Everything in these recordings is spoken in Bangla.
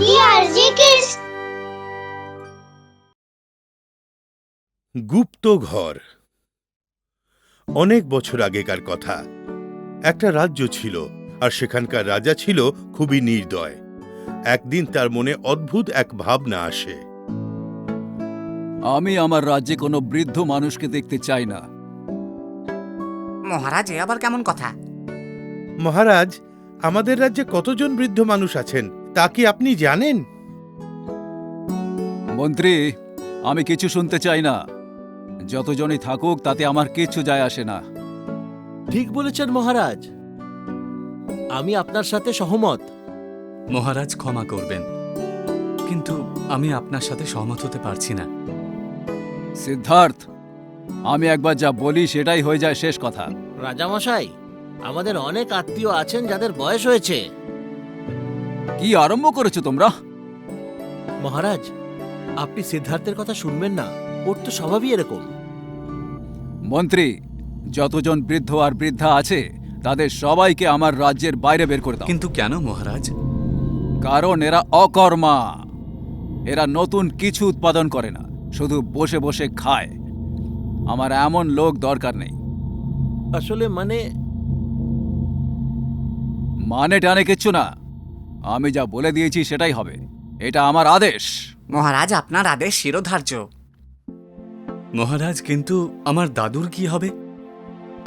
DRG Kids গুপ্ত ঘর। অনেক বছর আগেকার কথা। একটা রাজ্য ছিল, আর সেখানকার রাজা ছিল খুবই নির্দয়। একদিন তার মনে অদ্ভুত এক ভাবনা আসে। আমি আমার রাজ্যে কোনো বৃদ্ধ মানুষকে দেখতে চাই না। মহারাজ, এ আবার কেমন কথা? মহারাজ, আমাদের রাজ্যে কতজন বৃদ্ধ মানুষ আছেন তা কি আপনি জানেন? মন্ত্রী, আমি কিছু শুনতে চাই না। যতজনই থাকুক তাতে আমার কিচ্ছু যায় আসে না। ঠিক বলেছেন মহারাজ, আমি আপনার সাথে সহমত। মহারাজ ক্ষমা করবেন, কিন্তু আমি আপনার সাথে সহমত হতে পারছি না। সিদ্ধার্থ, আমি একবার যা বলি সেটাই হয়ে যায় শেষ কথা। রাজামশাই, আমাদের অনেক আত্মীয় আছেন যাদের বয়স হয়েছে। কি আরম্ভ করেছো তোমরা? মহারাজ, আপনি সিদ্ধার্থের কথা শুনবেন না, ওর তো স্বভাবই এরকম। মন্ত্রী, যতজন বৃদ্ধ আর বৃদ্ধা আছে তাদের সবাইকে আমার রাজ্যের বাইরে বের করে দাও। কিন্তু কেন মহারাজ? কারণ এরা অকর্মা। এরা নতুন কিছু উৎপাদন করে না, শুধু বসে বসে খায়। আমার এমন লোক দরকার নেই। আসলে মানে টানে কিচ্ছু না। আমি যা বলে দিয়েছি সেটাই হবে। এটা আমার আদেশ। মহারাজ, আপনার আদেশ শিরোধার্য। মহারাজ, কিন্তু আমার দাদুর কি হবে?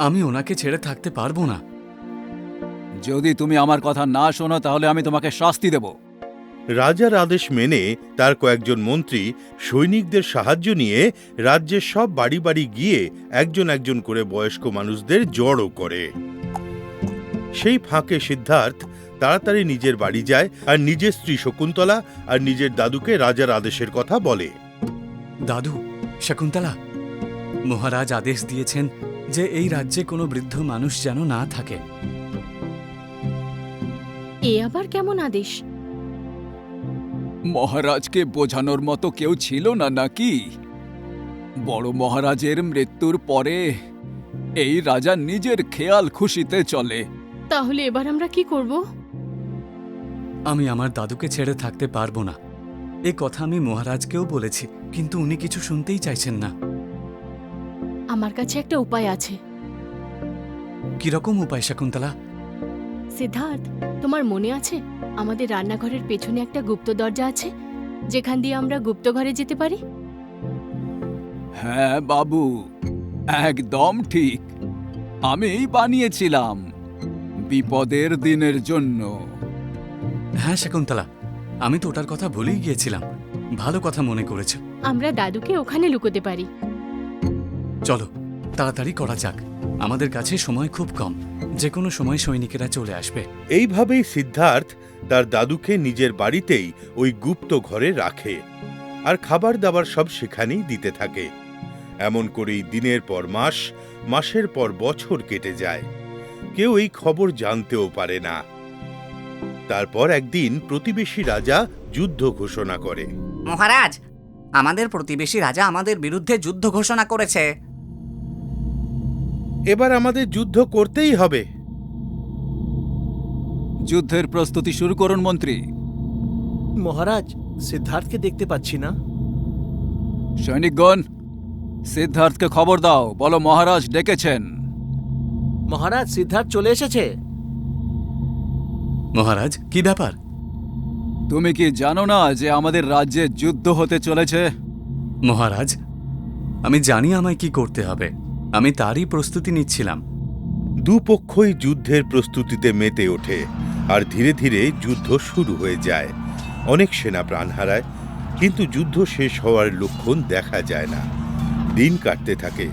আমি ওনাকে ছেড়ে থাকতে পারবো না। যদি তুমি আমার কথা না শোনো তাহলে আমি তোমাকে শাস্তি দেব। রাজার আদেশ মেনে তার কয়েকজন মন্ত্রী সৈনিকদের সাহায্য নিয়ে রাজ্যের সব বাড়ি বাড়ি গিয়ে একজন একজন করে বয়স্ক মানুষদের জড়ো করে। সেই ফাঁকে সিদ্ধার্থ তাড়াতাড়ি নিজের বাড়ি যায় আর নিজের স্ত্রী শকুন্তলা আর নিজের দাদুকে রাজার আদেশের কথা বলে। দাদু, শকুন্তলা, মহারাজ আদেশ দিয়েছেন যে এই রাজ্যে কোনো বৃদ্ধ মানুষ যেন না থাকে। এ আবার কেমন আদেশ? মহারাজকে বোঝানোর মতো কেউ ছিল না নাকি? বড় মহারাজের মৃত্যুর পরে এই রাজা নিজের খেয়াল খুশিতে চলে। তাহলে এবার আমরা কি করব? আমি আমার দাদুকে ছেড়ে থাকতে পারবো না। এই কথা আমি মহারাজকেও বলেছি, কিন্তু উনি কিছু শুনতেই চাইছেন না। আমার কাছে একটা উপায় আছে। কিরকম উপায় শকুন্তলা? সিদ্ধার্থ, তোমার মনে আছে আমাদের রান্নাঘরের পেছনে একটা গুপ্ত দরজা আছে, যেখান দিয়ে আমরা গুপ্ত ঘরে যেতে পারি? হ্যাঁ বাবু, একদম ঠিক। আমিই বানিয়েছিলাম বিপদের দিনের জন্য। হ্যাঁ শকুন্তলা, আমি তো ওটার কথা ভুলেই গিয়েছিলাম। ভালো কথা মনে করেছ। আমরা দাদুকে ওখানে লুকোতে পারি। চলো তাড়াতাড়ি করা যাক, আমাদের কাছে সময় খুব কম। যে কোনো সময় সৈনিকেরা চলে আসবে। এইভাবেই সিদ্ধার্থ তার দাদুকে নিজের বাড়িতেই ওই গুপ্ত ঘরে রাখে, আর খাবার দাবার সব সেখানেই দিতে থাকে। এমন করেই দিনের পর মাস, মাসের পর বছর কেটে যায়। কেউ এই খবর জানতেও পারে না। তারপর একদিন প্রতিবেশী রাজা যুদ্ধ ঘোষণা করে। মহারাজ, আমাদের প্রতিবেশী রাজা আমাদের বিরুদ্ধে যুদ্ধ ঘোষণা করেছে। এবার আমাদের যুদ্ধ করতেই হবে। যুদ্ধের প্রস্তুতি শুরু করুন মন্ত্রী। মহারাজ, সিদ্ধার্থকে দেখতে পাচ্ছি না। সৈনিকগণ, সিদ্ধার্থকে খবর দাও, বলো মহারাজ ডেকেছেন। মহারাজ, সিদ্ধার্থ চলে এসেছে। মহারাজ, কি ব্যাপার? তুমি কি জানো না যে আমাদের রাজ্যে যুদ্ধ হতে চলেছে? মহারাজ, আমি জানি আমায় কি করতে হবে। আমি তারই প্রস্তুতি নিচ্ছিলাম। দুপক্ষই যুদ্ধের প্রস্তুতিতে মেতে ওঠে, আর ধীরে ধীরে যুদ্ধ শুরু হয়ে যায়। অনেক সেনা প্রাণ হারায়, কিন্তু যুদ্ধ শেষ হওয়ার লক্ষণ দেখা যায় না। দিন কাটতে থাকে,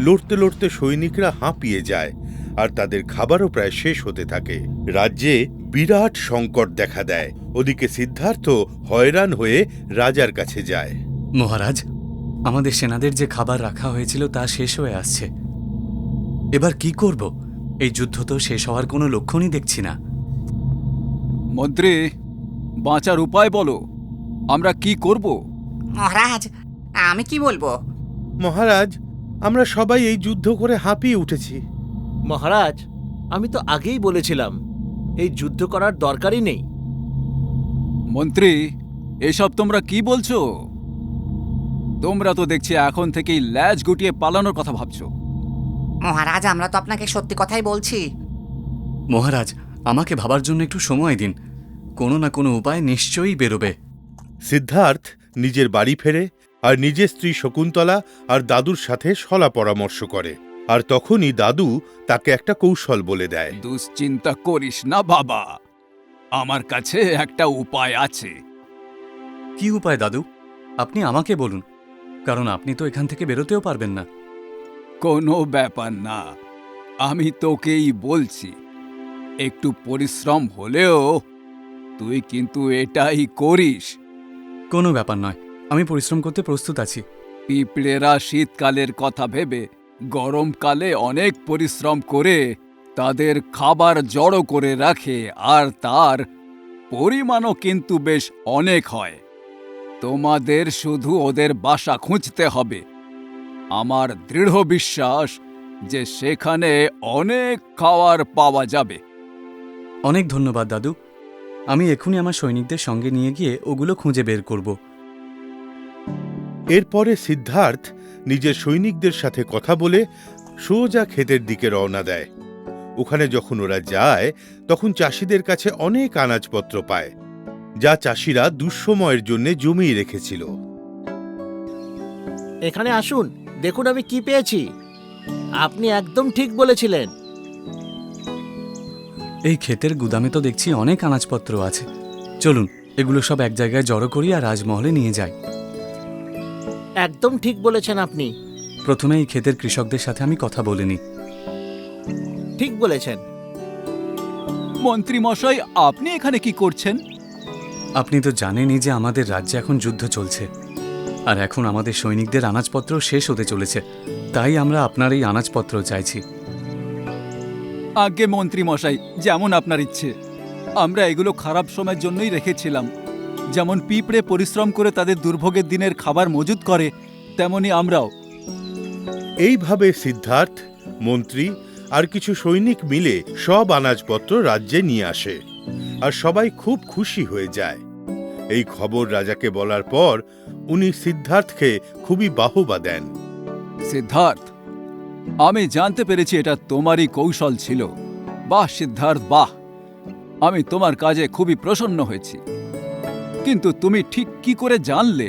লড়তে লড়তে সৈনিকরা হাঁপিয়ে যায়, আর তাদের খাবারও প্রায় শেষ হতে থাকে। রাজ্যে বিরাট সংকট দেখা দেয়। ওদিকে সিদ্ধার্থ হয়রান হয়ে রাজার কাছে যায়। মহারাজ, আমাদের সেনাদের যে খাবার রাখা হয়েছিল তা শেষ হয়ে আসছে। এবার কি করব? এই যুদ্ধ তো শেষ হওয়ার কোনো লক্ষণই দেখছি না। মন্ত্রী, বাঁচার উপায় বলো। আমরা কি করব? মহারাজ, আমি কি বলবো? মহারাজ, আমরা সবাই এই যুদ্ধ করে হাঁপিয়ে উঠেছি। মহারাজ, আমি তো আগেই বলেছিলাম এই যুদ্ধ করার দরকারই নেই। মন্ত্রী, এসব তোমরা কি বলছো? তোমরা তো দেখছি এখন থেকেই ল্যাজ গুটিয়ে পালানোর কথা ভাবছো। মহারাজ, আমরা তো আপনাকে সত্যি কথাই বলছি। মহারাজ, আমাকে ভাবার জন্য একটু সময় দিন। কোনো না কোনো উপায় নিশ্চয়ই বেরোবে। সিদ্ধার্থ নিজের বাড়ি ফেরে আর নিজের স্ত্রী শকুন্তলা আর দাদুর সাথে সলা পরামর্শ করে। আর তখনই দাদু তাকে একটা কৌশল বলে দেয়। দুশ্চিন্তা করিস না বাবা, আমার কাছে একটা উপায় আছে। কি উপায় দাদু? আপনি আমাকে বলুন, কারণ আপনি তো এখান থেকে বেরোতেও পারবেন না। কোনো ব্যাপার না, আমি তোকেই বলছি। একটু পরিশ্রম হলেও তুই কিন্তু এটাই করিস। কোনো ব্যাপার নয়, আমি পরিশ্রম করতে প্রস্তুত আছি। পিঁপড়েরা শীতকালের কথা ভেবে গরমকালে অনেক পরিশ্রম করে তাদের খাবার জড়ো করে রাখে, আর তার পরিমাণও কিন্তু বেশ অনেক হয়। তোমাদের শুধু ওদের বাসা খুঁজতে হবে। আমার দৃঢ় বিশ্বাস যে সেখানে অনেক খাবার পাওয়া যাবে। অনেক ধন্যবাদ দাদু। আমি এখনই আমার সৈনিকদের সঙ্গে নিয়ে গিয়ে ওগুলো খুঁজে বের করব। এরপরে সিদ্ধার্থ নিজের সৈনিকদের সাথে কথা বলে সোজা ক্ষেতের দিকে রওনা দেয়। ওখানে যখন ওরা যায় তখন চাষিদের কাছে অনেক আনাজপত্র পায়, যা চাষিরা দুঃসময়ের জন্য জমিয়ে রেখেছিল। এখানে আসুন, দেখুন আমি কি পেয়েছি। আপনি একদম ঠিক বলেছিলেন। এই ক্ষেতের গুদামে তো দেখছি অনেক আনাজপত্র আছে। চলুন এগুলো সব এক জায়গায় জড়ো করি আর রাজমহলে নিয়ে যাই। একদম ঠিক বলেছেন আপনি। প্রথমে এই ক্ষেতের কৃষকদের সাথে আমি কথা বলে নিই। ঠিক বলেছেন। মন্ত্রী মশাই, আপনি এখানে কি করছেন? আপনি তো জানেনই যে আমাদের রাজ্যে এখন যুদ্ধ চলছে, আর এখন আমাদের সৈনিকদের আনাজপত্র শেষ হতে চলেছে। তাই আমরা আপনার এই আনাজপত্র চাইছি। আগে মন্ত্রী মশাই, যেমন আপনার ইচ্ছে। আমরা এগুলো খারাপ সময়ের জন্যই রেখেছিলাম। যেমন পিঁপড়ে পরিশ্রম করে তাদের দুর্ভোগের দিনের খাবার মজুত করে, তেমনি আমরাও। এইভাবে সিদ্ধার্থ, মন্ত্রী আর কিছু সৈনিক মিলে সব আনাজপত্র রাজ্যে নিয়ে আসে, আর সবাই খুব খুশি হয়ে যায়। এই খবর রাজাকে বলার পর উনি সিদ্ধার্থকে খুবই বাহবা দেন। সিদ্ধার্থ, আমি জানতে পেরেছি এটা তোমারই কৌশল ছিল। বাহ সিদ্ধার্থ, বাহ! আমি তোমার কাজে খুবই প্রসন্ন হয়েছি। কিন্তু তুমি ঠিক কি করে জানলে?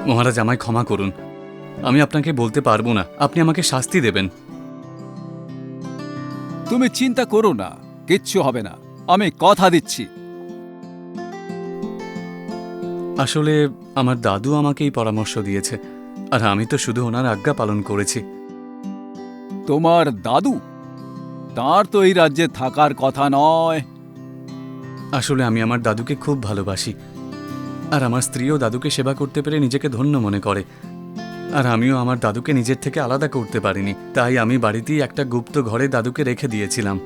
মহারাজ, আমায় ক্ষমা করুন। আমি আপনাকে বলতে পারবো না। আপনি আমাকে শাস্তি দেবেন। তুমি চিন্তা করো না, কিচ্ছু হবে না, আমি কথা দিচ্ছি। আসলে আমার দাদু আমাকে এই পরামর্শ দিয়েছে, আর আমি তো শুধু ওনার আজ্ঞা পালন করেছি। তোমার দাদু? তার তো এই রাজ্যে থাকার কথা নয়। আসলে আমি আমার দাদুকে খুব ভালোবাসি, আর আমার স্ত্রীও দাদুকে সেবা করতে পেরে নিজেকে ধন্য মনে করে। আর আমিও আমার দাদুকে নিজের থেকে আলাদা করতে পারিনি, তাই আমি বাড়িতেই একটা গুপ্ত ঘরে দাদুকে রেখে দিয়েছিলাম।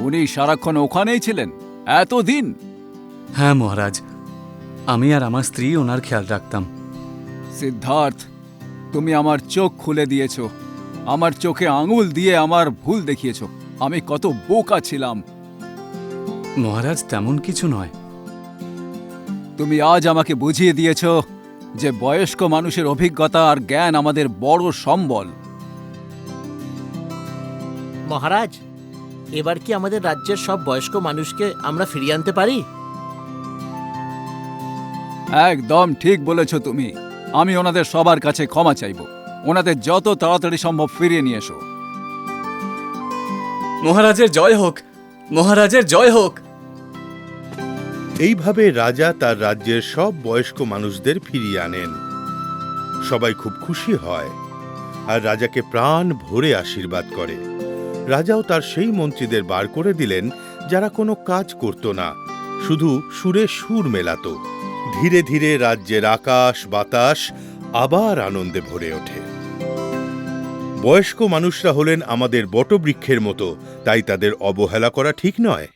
উনি সারাক্ষণ ওখানেই ছিলেন এতদিন? হ্যাঁ মহারাজ, আমি আর আমার স্ত্রী ওনার খেয়াল রাখতাম। সিদ্ধার্থ, তুমি আমার চোখ খুলে দিয়েছ। আমার চোখে আঙুল দিয়ে আমার ভুল দেখিয়েছ। আমি কত বোকা ছিলাম। মহারাজ, তেমন কিছু নয়। তুমি আজ আমাকে বুঝিয়ে দিয়েছ যে বয়স্ক মানুষের অভিজ্ঞতা আর জ্ঞান আমাদের বড় সম্বল। মহারাজ, এবার কি আমাদের রাজ্যের সব বয়স্ক মানুষকে আমরা ফিরিয়ে আনতে পারি? একদম ঠিক বলেছ তুমি। আমি ওনাদের সবার কাছে ক্ষমা চাইব। ওনাদের যত তাড়াতাড়ি সম্ভব ফিরিয়ে নিয়ে এসো। মহারাজের জয় হোক! মহারাজের জয় হোক! এইভাবে রাজা তার রাজ্যের সব বয়স্ক মানুষদের ফিরিয়ে আনেন। সবাই খুব খুশি হয় আর রাজাকে প্রাণ ভরে আশীর্বাদ করে। রাজাও তার সেই মন্ত্রীদের বার করে দিলেন যারা কোনো কাজ করত না, শুধু সুরে সুর মেলাত। ধীরে ধীরে রাজ্যের আকাশ বাতাস আবার আনন্দে ভরে ওঠে। বয়স্ক মানুষরা হলেন আমাদের বটবৃক্ষের মতো, তাই তাদের অবহেলা করা ঠিক নয়।